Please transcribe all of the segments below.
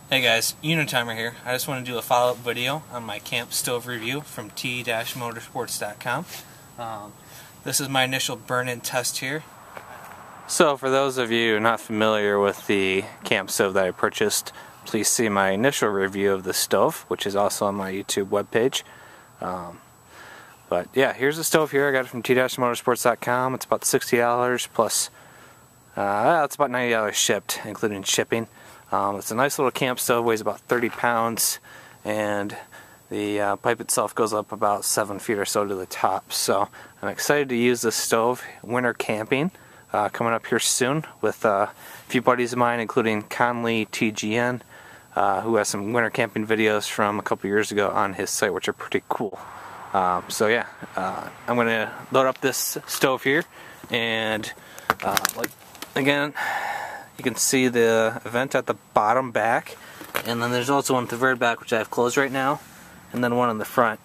Hey guys, Unitimer here. I just want to do a follow-up video on my camp stove review from t-motorsports.com. This is my initial burn-in test here. So for those of you not familiar with the camp stove that I purchased, please see my initial review of the stove, which is also on my YouTube webpage. But yeah, here's the stove here. I got it from t-motorsports.com. It's about $60 plus, it's about $90 shipped, including shipping. It's a nice little camp stove, weighs about 30 pounds, and the pipe itself goes up about 7 feet or so to the top. So I'm excited to use this stove winter camping, coming up here soon with a few buddies of mine, including Conley TGN, who has some winter camping videos from a couple years ago on his site, which are pretty cool. So yeah, I'm going to load up this stove here, and again, you can see the vent at the bottom back, and then there's also one at the very back, which I have closed right now, and then one in the front.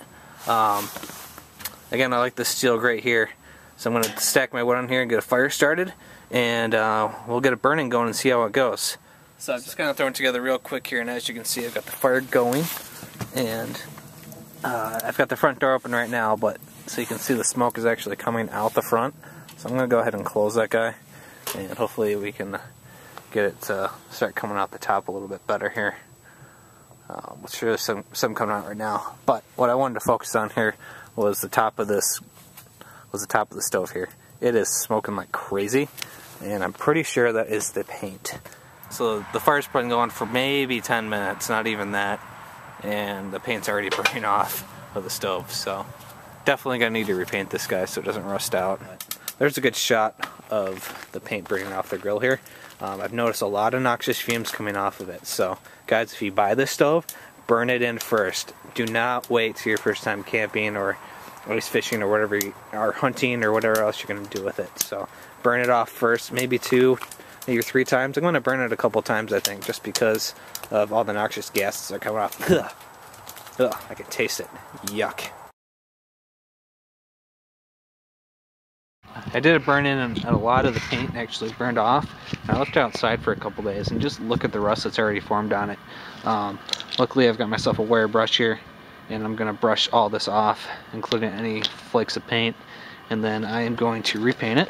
Again, I like this steel grate here, so I'm going to stack my wood on here and get a fire started, and we'll get a burning going and see how it goes. So I'm just kind of throwing it together real quick here, and as you can see, I've got the fire going, and I've got the front door open right now, but so you can see the smoke is actually coming out the front. So I'm going to go ahead and close that guy, and hopefully we can get it to start coming out the top a little bit better here. Which there's some coming out right now. But what I wanted to focus on here was the top of the stove here. It is smoking like crazy, and I'm pretty sure that is the paint. So the fire's been going for maybe 10 minutes, not even that, and the paint's already burning off of the stove. So definitely gonna need to repaint this guy so it doesn't rust out. There's a good shot of the paint burning off the grill here. I've noticed a lot of noxious fumes coming off of it. So guys, if you buy this stove, burn it in first. Do not wait till your first time camping or ice fishing or whatever or hunting or whatever else you're going to do with it. So burn it off first, maybe 2, maybe 3 times. I'm going to burn it a couple times, I think, just because of all the noxious gases that are coming off. Ugh. Ugh, I can taste it. Yuck. I did a burn in and a lot of the paint actually burned off. I left it outside for a couple days and just look at the rust that's already formed on it. Luckily I've got myself a wire brush here, and I'm going to brush all this off, including any flakes of paint, and then I am going to repaint it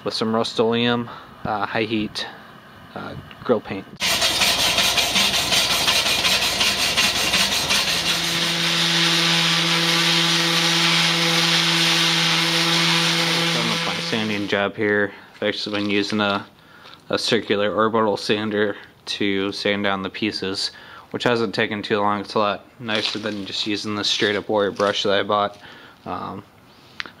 with some Rust-Oleum high heat grill paint. Sanding job here. I've actually been using a circular orbital sander to sand down the pieces, which hasn't taken too long. It's a lot nicer than just using the straight up wire brush that I bought. I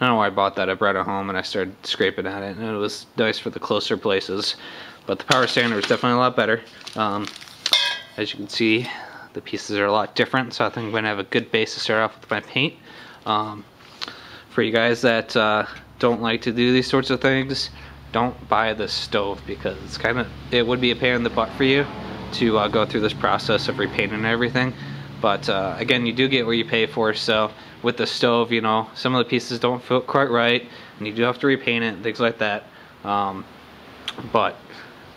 don't know why I bought that. I brought it home and I started scraping at it, and it was nice for the closer places, but the power sander is definitely a lot better. As you can see, the pieces are a lot different, so I think I'm going to have a good base to start off with my paint. For you guys that don't like to do these sorts of things, don't buy this stove, because it would be a pain in the butt for you to go through this process of repainting and everything. But again, you do get what you pay for. So with the stove, you know, some of the pieces don't fit quite right, and you do have to repaint it and things like that. But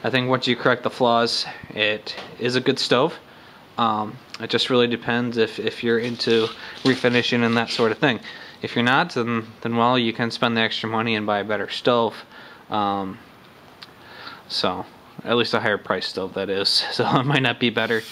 I think once you correct the flaws, it is a good stove. It just really depends if you're into refinishing and that sort of thing. If you're not, then well, you can spend the extra money and buy a better stove. So at least a higher price stove, that is. So it might not be better.